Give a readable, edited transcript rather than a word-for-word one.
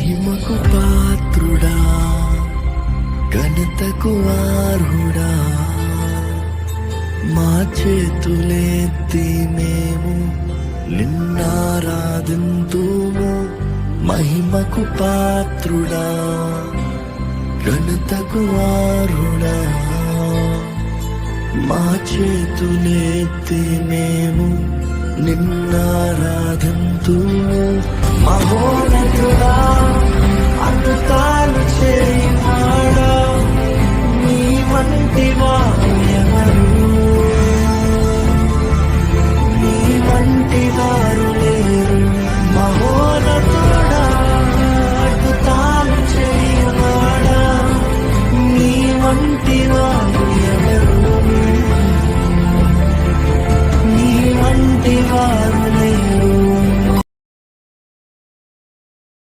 మహిమకు పాత్రుడా, ఘనతకు అర్హుడా, మా చేతులెత్తి మేము నిన్నారాధింతుము. మహిమకు పాత్రుడా, ఘనతకు అర్హుడా, మా చేతులెత్తి మేము నిన్నారాధింతుము. మహోన్నతుడా